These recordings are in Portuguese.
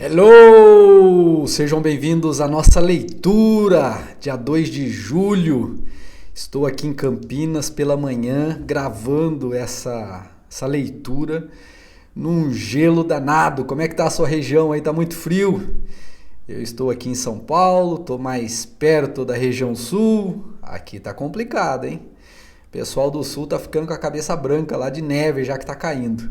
Hello! Sejam bem-vindos à nossa leitura, dia 2 de julho. Estou aqui em Campinas pela manhã gravando essa leitura num gelo danado. Como é que tá a sua região aí? Tá muito frio? Eu estou aqui em São Paulo, estou mais perto da região sul. Aqui tá complicado, hein? O pessoal do sul tá ficando com a cabeça branca lá de neve já que tá caindo.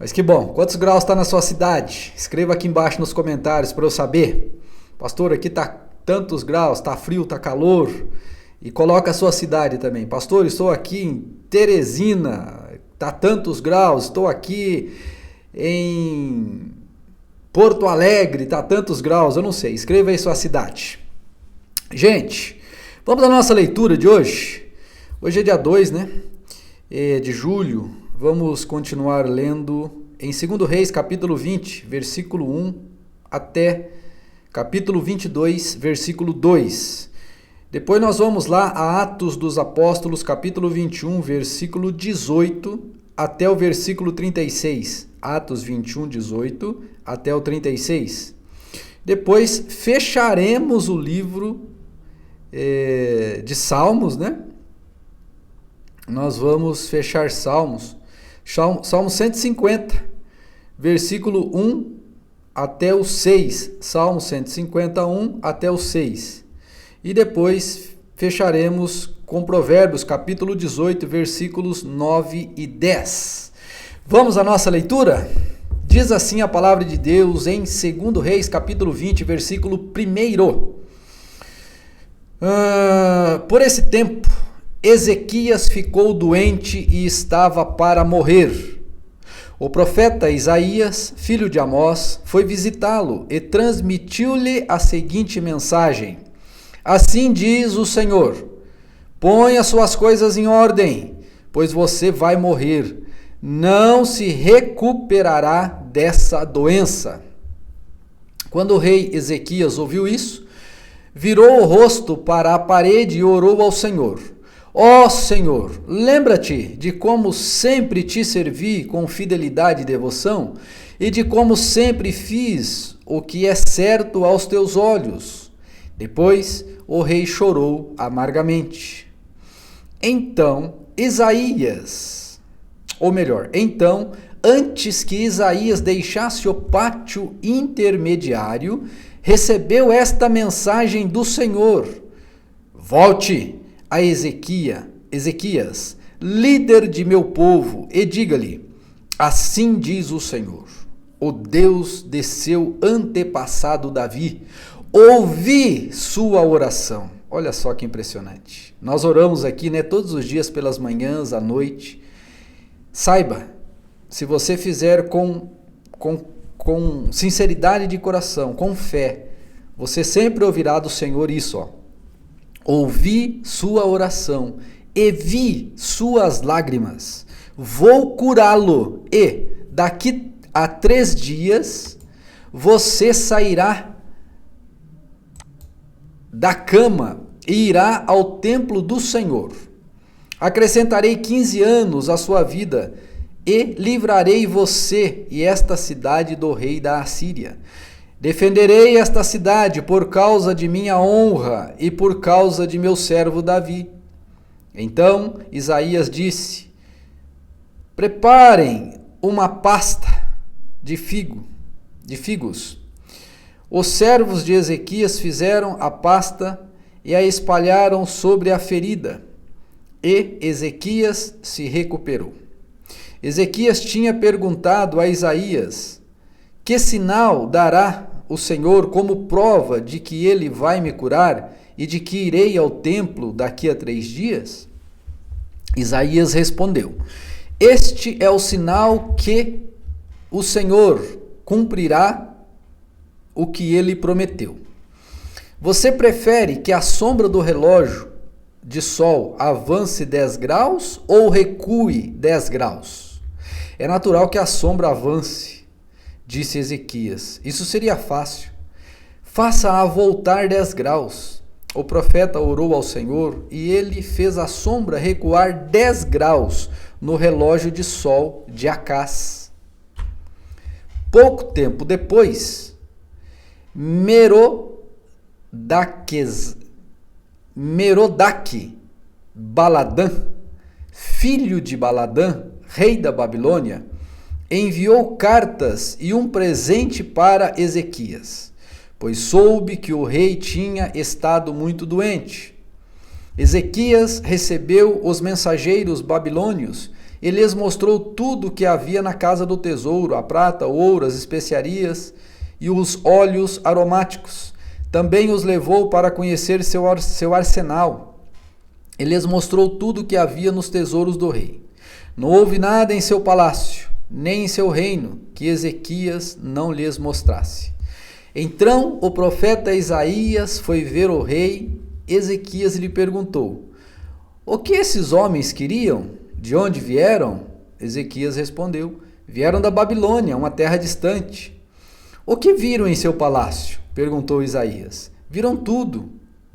Mas que bom, quantos graus está na sua cidade? Escreva aqui embaixo nos comentários para eu saber. Pastor, aqui está tantos graus, está frio, está calor. E coloca a sua cidade também. Pastor, estou aqui em Teresina, está tantos graus. Estou aqui em Porto Alegre, está tantos graus. Eu não sei, escreva aí sua cidade. Gente, vamos à nossa leitura de hoje. Hoje é dia 2, né? De julho. Vamos continuar lendo em 2 Reis, capítulo 20, versículo 1, até capítulo 22, versículo 2. Depois nós vamos lá a Atos dos Apóstolos, capítulo 21, versículo 18, até o versículo 36. Atos 21, 18, até o 36. Depois fecharemos o livro de Salmos, né? Nós vamos fechar Salmo 150, versículo 1 até o 6. Salmo 151 até o 6. E depois fecharemos com Provérbios, capítulo 18, versículos 9 e 10. Vamos à nossa leitura? Diz assim a palavra de Deus em 2 Reis, capítulo 20, versículo 1. Por esse tempo, Ezequias ficou doente e estava para morrer. O profeta Isaías, filho de Amós, foi visitá-lo e transmitiu-lhe a seguinte mensagem: Assim diz o Senhor: Ponha suas coisas em ordem, pois você vai morrer. Não se recuperará dessa doença. Quando o rei Ezequias ouviu isso, virou o rosto para a parede e orou ao Senhor: Ó Senhor, lembra-te de como sempre te servi com fidelidade e devoção, e de como sempre fiz o que é certo aos teus olhos. Depois o rei chorou amargamente. Então, antes que Isaías deixasse o pátio intermediário, recebeu esta mensagem do Senhor: Volte a Ezequias, líder de meu povo, e diga-lhe: Assim diz o Senhor, o Deus de seu antepassado Davi, ouvi sua oração. Olha só que impressionante. Nós oramos aqui, né, todos os dias pelas manhãs, à noite. Saiba, se você fizer com sinceridade de coração, com fé, você sempre ouvirá do Senhor isso, ó. Ouvi sua oração e vi suas lágrimas. Vou curá-lo e daqui a 3 dias você sairá da cama e irá ao templo do Senhor. Acrescentarei 15 anos à sua vida e livrarei você e esta cidade do rei da Assíria. Defenderei esta cidade por causa de minha honra e por causa de meu servo Davi. Então Isaías disse: Preparem uma pasta de figos. Os servos de Ezequias fizeram a pasta e a espalharam sobre a ferida, e Ezequias se recuperou. Ezequias tinha perguntado a Isaías: Que sinal dará o Senhor como prova de que ele vai me curar e de que irei ao templo daqui a 3 dias? Isaías respondeu: Este é o sinal que o Senhor cumprirá o que ele prometeu. Você prefere que a sombra do relógio de sol avance 10 graus ou recue 10 graus? É natural que a sombra avance, disse Ezequias. Isso seria fácil. Faça-a voltar 10 graus. O profeta orou ao Senhor e ele fez a sombra recuar 10 graus no relógio de sol de Acás. Pouco tempo depois, Merodach Baladã, filho de Baladã, rei da Babilônia, enviou cartas e um presente para Ezequias, pois soube que o rei tinha estado muito doente. Ezequias recebeu os mensageiros babilônios e lhes mostrou tudo o que havia na casa do tesouro, a prata, o ouro, as especiarias e os óleos aromáticos. Também os levou para conhecer seu arsenal. E lhes mostrou tudo o que havia nos tesouros do rei. Não houve nada em seu palácio, nem em seu reino, que Ezequias não lhes mostrasse. Então o profeta Isaías foi ver o rei. Ezequias lhe perguntou: o que esses homens queriam? De onde vieram? Ezequias respondeu: vieram da Babilônia, uma terra distante. O que viram em seu palácio? Perguntou Isaías. Viram tudo.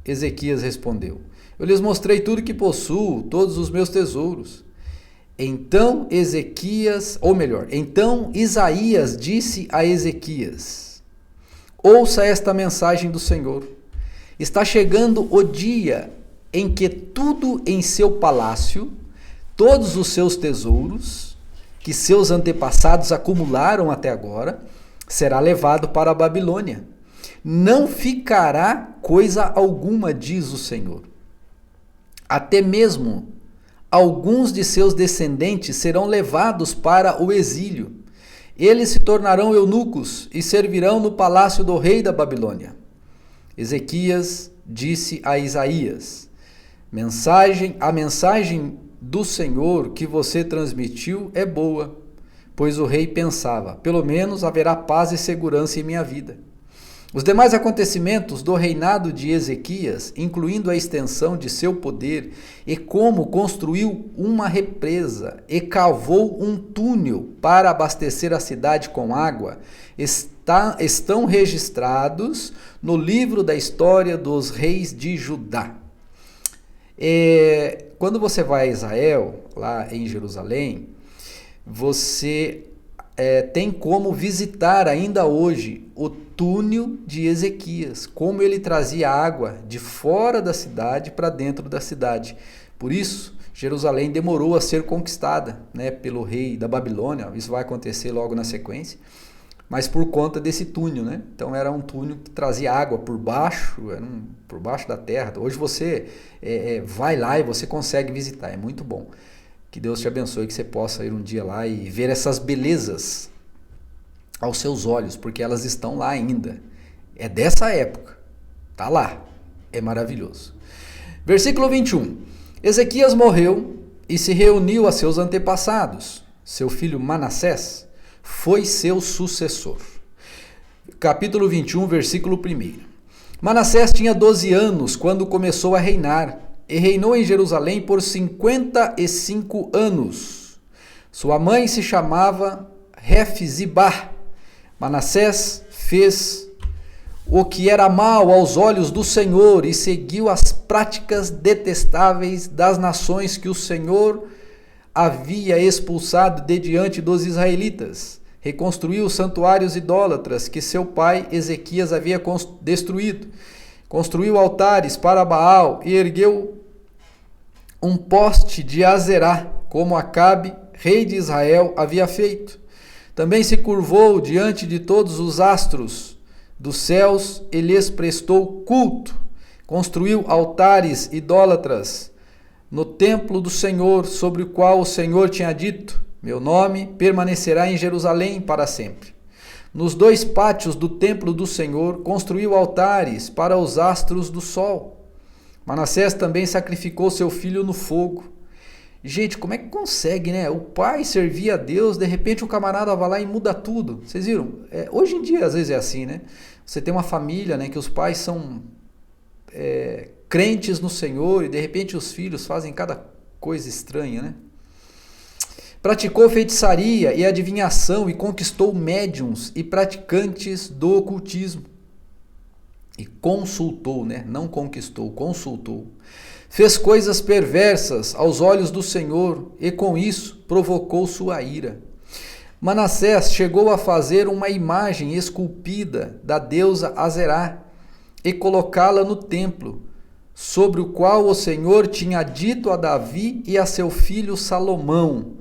Ezequias respondeu: eu lhes mostrei tudo que possuo, todos os meus tesouros. Então Isaías disse a Ezequias: ouça esta mensagem do Senhor. Está chegando o dia em que tudo em seu palácio, todos os seus tesouros, que seus antepassados acumularam até agora, será levado para a Babilônia. Não ficará coisa alguma, diz o Senhor. Até mesmo alguns de seus descendentes serão levados para o exílio. Eles se tornarão eunucos e servirão no palácio do rei da Babilônia. Ezequias disse a Isaías: a mensagem do Senhor que você transmitiu é boa, pois o rei pensava: pelo menos haverá paz e segurança em minha vida. Os demais acontecimentos do reinado de Ezequias, incluindo a extensão de seu poder e como construiu uma represa e cavou um túnel para abastecer a cidade com água, estão registrados no livro da história dos reis de Judá. Quando você vai a Israel, lá em Jerusalém, você tem como visitar ainda hoje o túnel de Ezequias, como ele trazia água de fora da cidade para dentro da cidade. Por isso, Jerusalém demorou a ser conquistada, pelo rei da Babilônia. Isso vai acontecer logo na sequência, mas por conta desse túnel, Então era um túnel que trazia água por baixo, por baixo da terra. Hoje você vai lá e você consegue visitar, é muito bom. Que Deus te abençoe, que você possa ir um dia lá e ver essas belezas aos seus olhos, porque elas estão lá ainda. É dessa época, tá lá, é maravilhoso. Versículo 21. Ezequias morreu e se reuniu a seus antepassados. Seu filho Manassés foi seu sucessor. Capítulo 21, versículo 1. Manassés tinha 12 anos quando começou a reinar e reinou em Jerusalém por 55 anos. Sua mãe se chamava Hefzibá. Manassés fez o que era mal aos olhos do Senhor e seguiu as práticas detestáveis das nações que o Senhor havia expulsado de diante dos israelitas. Reconstruiu os santuários idólatras que seu pai Ezequias havia destruído. Construiu altares para Baal e ergueu um poste de Azerá, como Acabe, rei de Israel, havia feito. Também se curvou diante de todos os astros dos céus e lhes prestou culto. Construiu altares idólatras no templo do Senhor, sobre o qual o Senhor tinha dito: meu nome permanecerá em Jerusalém para sempre. Nos 2 pátios do templo do Senhor, construiu altares para os astros do sol. Manassés também sacrificou seu filho no fogo. Gente, como é que consegue, O pai servia a Deus, de repente um camarada vai lá e muda tudo. Vocês viram? Hoje em dia, às vezes é assim, Você tem uma família, que os pais são crentes no Senhor e de repente os filhos fazem cada coisa estranha, Praticou feitiçaria e adivinhação e conquistou médiuns e praticantes do ocultismo. E consultou, não conquistou, consultou. Fez coisas perversas aos olhos do Senhor e com isso provocou sua ira. Manassés chegou a fazer uma imagem esculpida da deusa Azerá e colocá-la no templo, sobre o qual o Senhor tinha dito a Davi e a seu filho Salomão: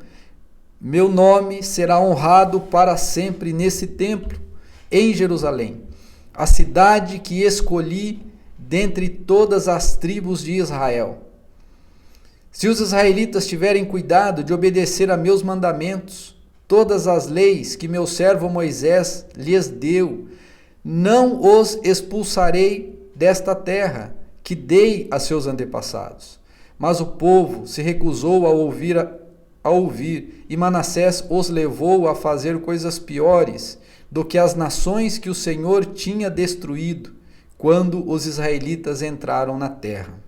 meu nome será honrado para sempre nesse templo, em Jerusalém, a cidade que escolhi dentre todas as tribos de Israel. Se os israelitas tiverem cuidado de obedecer a meus mandamentos, todas as leis que meu servo Moisés lhes deu, não os expulsarei desta terra que dei a seus antepassados. Mas o povo se recusou a ouvir, e Manassés os levou a fazer coisas piores do que as nações que o Senhor tinha destruído quando os israelitas entraram na terra.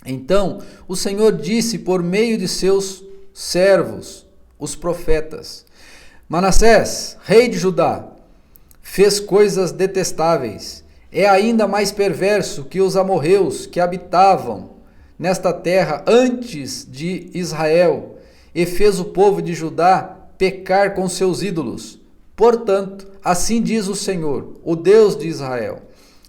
Então o Senhor disse por meio de seus servos, os profetas: Manassés, rei de Judá, fez coisas detestáveis. É ainda mais perverso que os amorreus que habitavam nesta terra antes de Israel, e fez o povo de Judá pecar com seus ídolos. Portanto, assim diz o Senhor, o Deus de Israel: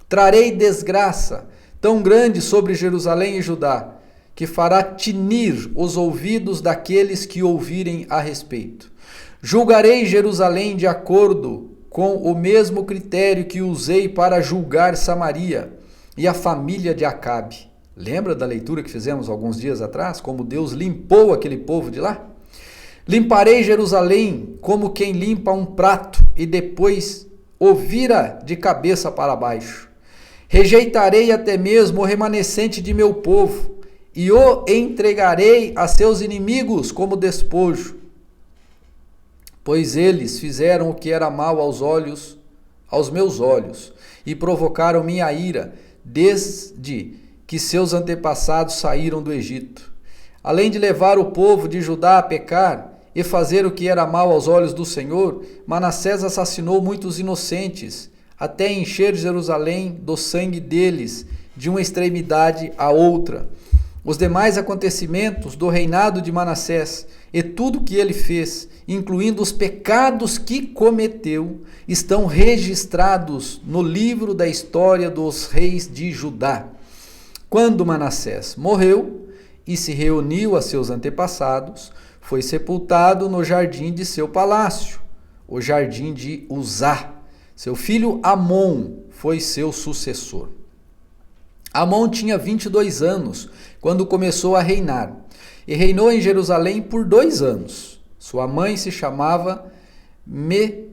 trarei desgraça tão grande sobre Jerusalém e Judá, que fará tinir os ouvidos daqueles que ouvirem a respeito. Julgarei Jerusalém de acordo com o mesmo critério que usei para julgar Samaria e a família de Acabe. Lembra da leitura que fizemos alguns dias atrás? Como Deus limpou aquele povo de lá? Limparei Jerusalém como quem limpa um prato e depois o vira de cabeça para baixo. Rejeitarei até mesmo o remanescente de meu povo e o entregarei a seus inimigos como despojo, pois eles fizeram o que era mal aos meus olhos, e provocaram minha ira desde que seus antepassados saíram do Egito. Além de levar o povo de Judá a pecar e fazer o que era mal aos olhos do Senhor, Manassés assassinou muitos inocentes, até encher Jerusalém do sangue deles, de uma extremidade à outra. Os demais acontecimentos do reinado de Manassés e tudo o que ele fez, incluindo os pecados que cometeu, estão registrados no livro da história dos reis de Judá. Quando Manassés morreu e se reuniu a seus antepassados, foi sepultado no jardim de seu palácio, o jardim de Uzá. Seu filho Amon foi seu sucessor. Amon tinha 22 anos quando começou a reinar, e reinou em Jerusalém por 2 anos. Sua mãe se chamava Mesulemete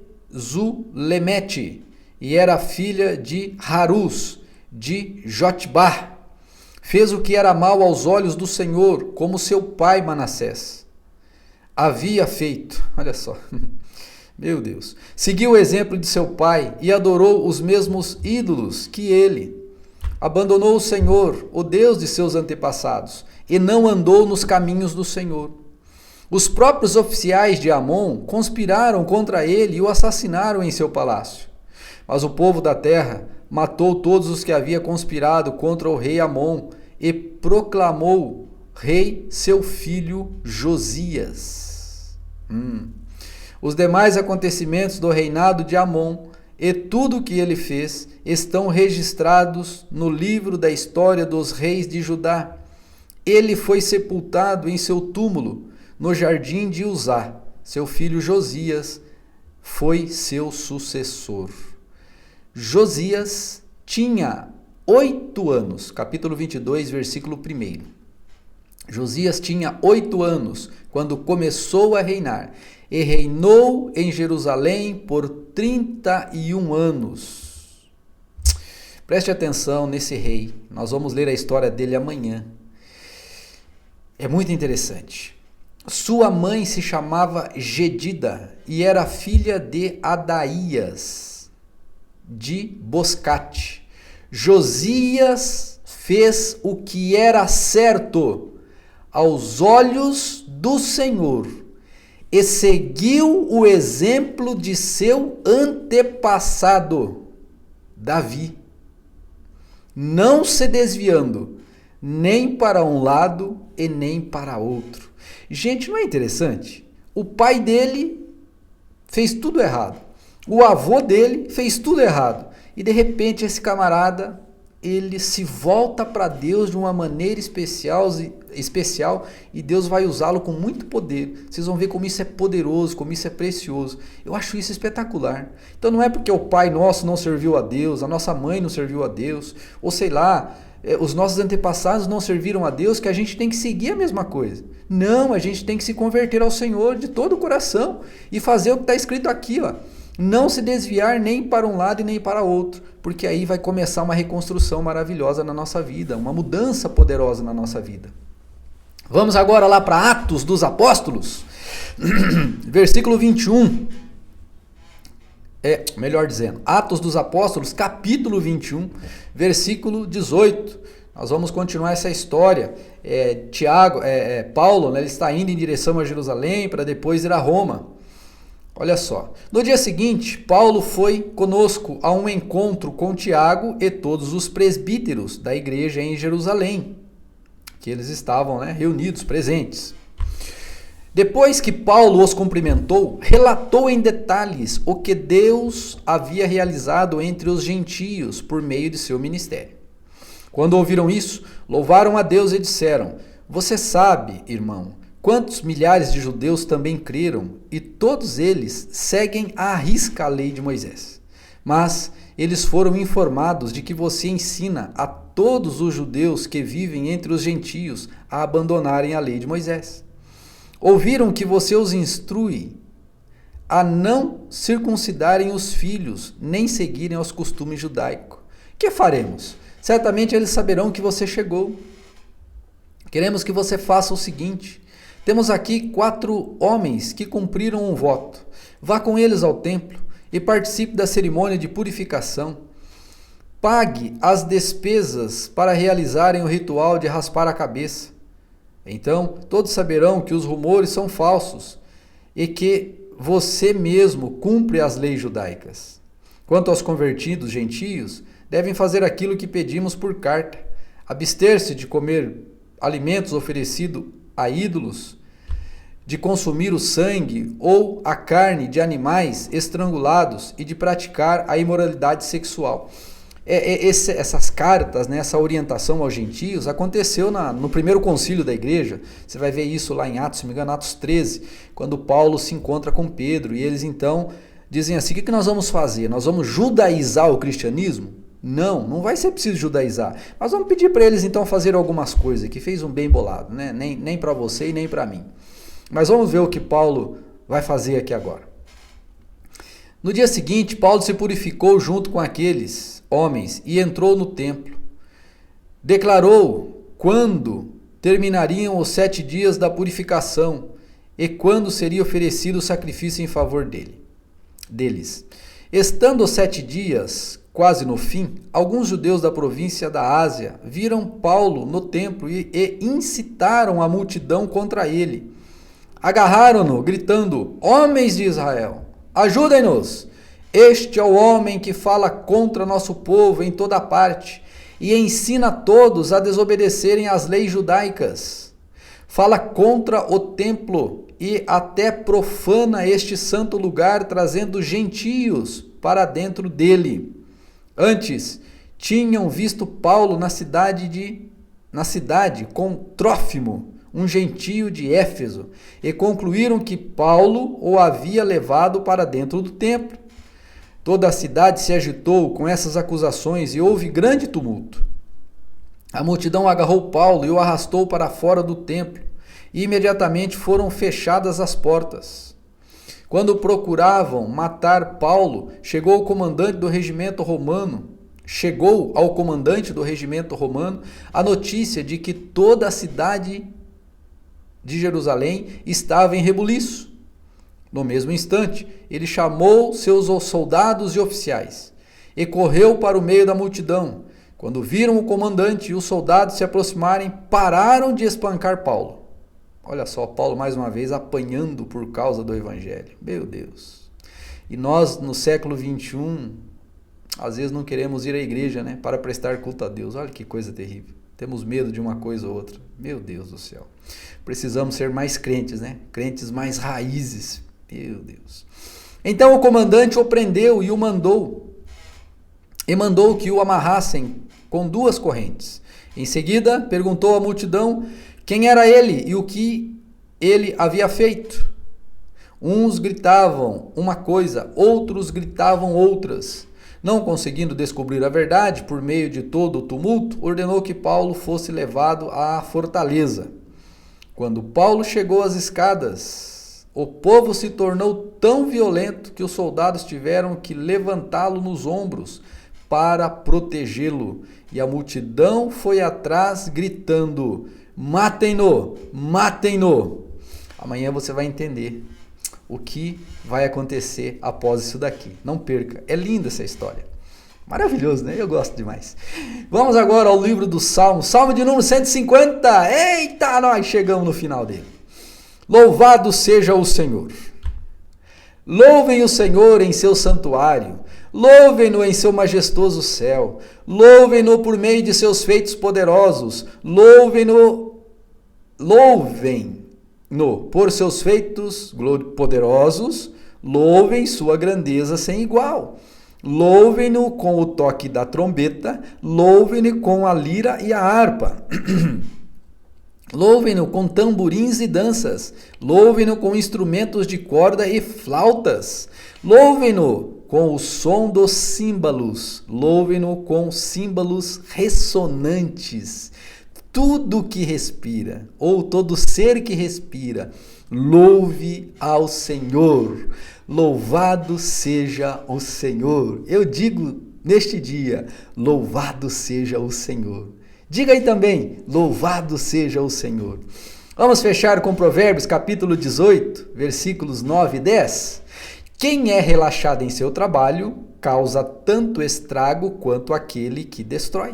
e era filha de Harus, de Jotbá. Fez o que era mal aos olhos do Senhor, como seu pai Manassés havia feito. Olha só, meu Deus. Seguiu o exemplo de seu pai e adorou os mesmos ídolos que ele. Abandonou o Senhor, o Deus de seus antepassados, e não andou nos caminhos do Senhor. Os próprios oficiais de Amon conspiraram contra ele e o assassinaram em seu palácio. Mas o povo da terra matou todos os que havia conspirado contra o rei Amon e proclamou rei seu filho Josias. Os demais acontecimentos do reinado de Amon e tudo o que ele fez estão registrados no livro da história dos reis de Judá. Ele foi sepultado em seu túmulo no jardim de Uzá. Seu filho Josias foi seu sucessor. Josias tinha 8 anos, capítulo 22, versículo 1. Josias tinha 8 anos quando começou a reinar e reinou em Jerusalém por 31 anos. Preste atenção nesse rei, nós vamos ler a história dele amanhã. É muito interessante. Sua mãe se chamava Gedida e era filha de Adaías, de Boscate. Josias fez o que era certo aos olhos do Senhor e seguiu o exemplo de seu antepassado, Davi, não se desviando nem para um lado e nem para outro. Gente, não é interessante? O pai dele fez tudo errado. O avô dele fez tudo errado. E de repente esse camarada, ele se volta para Deus de uma maneira especial e Deus vai usá-lo com muito poder. Vocês vão ver como isso é poderoso, como isso é precioso. Eu acho isso espetacular. Então não é porque o pai nosso não serviu a Deus, a nossa mãe não serviu a Deus, ou sei lá, os nossos antepassados não serviram a Deus, que a gente tem que seguir a mesma coisa. Não, a gente tem que se converter ao Senhor de todo o coração e fazer o que está escrito aqui, ó. Não se desviar nem para um lado e nem para outro, porque aí vai começar uma reconstrução maravilhosa na nossa vida, uma mudança poderosa na nossa vida. Vamos agora lá para Atos dos Apóstolos, versículo 21. Melhor dizendo, Atos dos Apóstolos, capítulo 21, versículo 18. Nós vamos continuar essa história. Paulo, né, ele está indo em direção a Jerusalém para depois ir a Roma. Olha só, no dia seguinte, Paulo foi conosco a um encontro com Tiago e todos os presbíteros da igreja em Jerusalém, que eles estavam, né, reunidos, presentes. Depois que Paulo os cumprimentou, relatou em detalhes o que Deus havia realizado entre os gentios por meio de seu ministério. Quando ouviram isso, louvaram a Deus e disseram: "Você sabe, irmão, quantos milhares de judeus também creram, e todos eles seguem à risca a lei de Moisés. Mas eles foram informados de que você ensina a todos os judeus que vivem entre os gentios a abandonarem a lei de Moisés. Ouviram que você os instrui a não circuncidarem os filhos, nem seguirem aos costumes judaicos. Que faremos? Certamente eles saberão que você chegou. Queremos que você faça o seguinte: temos aqui 4 homens que cumpriram um voto. Vá com eles ao templo e participe da cerimônia de purificação. Pague as despesas para realizarem o ritual de raspar a cabeça. Então, todos saberão que os rumores são falsos e que você mesmo cumpre as leis judaicas. Quanto aos convertidos gentios, devem fazer aquilo que pedimos por carta: abster-se de comer alimentos oferecidos a ídolos, de consumir o sangue ou a carne de animais estrangulados e de praticar a imoralidade sexual." Essas cartas, né, essa orientação aos gentios aconteceu no primeiro concílio da igreja. Você vai ver isso lá em Atos, se não me engano, Atos 13, quando Paulo se encontra com Pedro e eles então dizem assim: o que nós vamos fazer? Nós vamos judaizar o cristianismo? Não vai ser preciso judaizar. Mas vamos pedir para eles então fazer algumas coisas, que fez um bem bolado, né? Nem para você e nem para mim. Mas vamos ver o que Paulo vai fazer aqui agora. No dia seguinte, Paulo se purificou junto com aqueles homens e entrou no templo. Declarou quando terminariam os 7 dias da purificação e quando seria oferecido o sacrifício em favor deles. Estando os 7 dias quase no fim, alguns judeus da província da Ásia viram Paulo no templo e incitaram a multidão contra ele. Agarraram-no, gritando: "Homens de Israel, ajudem-nos! Este é o homem que fala contra nosso povo em toda parte e ensina a todos a desobedecerem às leis judaicas. Fala contra o templo e até profana este santo lugar, trazendo gentios para dentro dele. Antes, tinham visto Paulo na cidade com Trófimo, um gentio de Éfeso, e concluíram que Paulo o havia levado para dentro do templo. Toda a cidade se agitou com essas acusações e houve grande tumulto. A multidão agarrou Paulo e o arrastou para fora do templo, e imediatamente foram fechadas as portas. Quando procuravam matar Paulo, chegou ao comandante do regimento romano a notícia de que toda a cidade de Jerusalém estava em rebuliço. No mesmo instante, ele chamou seus soldados e oficiais e correu para o meio da multidão. Quando viram o comandante e os soldados se aproximarem, pararam de espancar Paulo. Olha só, Paulo mais uma vez apanhando por causa do evangelho. Meu Deus! E nós, no século 21, às vezes não queremos ir à igreja, né, para prestar culto a Deus. Olha que coisa terrível. Temos medo de uma coisa ou outra. Meu Deus do céu. Precisamos ser mais crentes, né? Crentes mais raízes. Meu Deus. Então o comandante o prendeu e mandou que o amarrassem com 2 correntes. Em seguida, perguntou à multidão quem era ele e o que ele havia feito. Uns gritavam uma coisa, outros gritavam outras. Não conseguindo descobrir a verdade por meio de todo o tumulto, ordenou que Paulo fosse levado à fortaleza. Quando Paulo chegou às escadas, o povo se tornou tão violento que os soldados tiveram que levantá-lo nos ombros para protegê-lo. E a multidão foi atrás gritando: matem-no, matem-no. Amanhã você vai entender o que vai acontecer após isso daqui. Não perca, é linda essa história. Maravilhoso, né? Eu gosto demais. Vamos agora ao livro do Salmo, Salmo de número 150. Eita, nós chegamos no final dele. Louvado seja o Senhor. Louvem o Senhor em seu santuário. Louvem-no em seu majestoso céu. Louvem-no por meio de seus feitos poderosos. Louvem-no por seus feitos poderosos. Louvem sua grandeza sem igual. Louvem-no com o toque da trombeta. Louvem-no com a lira e a harpa. Louvem-no com tamborins e danças. Louvem-no com instrumentos de corda e flautas. Louvem-no com o som dos símbolos. Louvem-no com símbolos ressonantes. Tudo que respira, ou todo ser que respira, louve ao Senhor. Louvado seja o Senhor. Eu digo neste dia, louvado seja o Senhor. Diga aí também, louvado seja o Senhor. Vamos fechar com Provérbios capítulo 18, versículos 9 e 10. Quem é relaxado em seu trabalho, causa tanto estrago quanto aquele que destrói.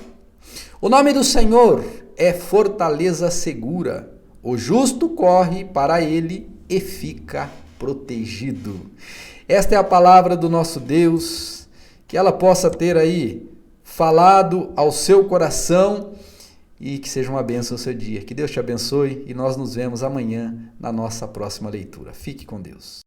O nome do Senhor é fortaleza segura. O justo corre para ele e fica protegido. Esta é a palavra do nosso Deus, que ela possa ter aí falado ao seu coração e que seja uma bênção o seu dia. Que Deus te abençoe e nós nos vemos amanhã na nossa próxima leitura. Fique com Deus.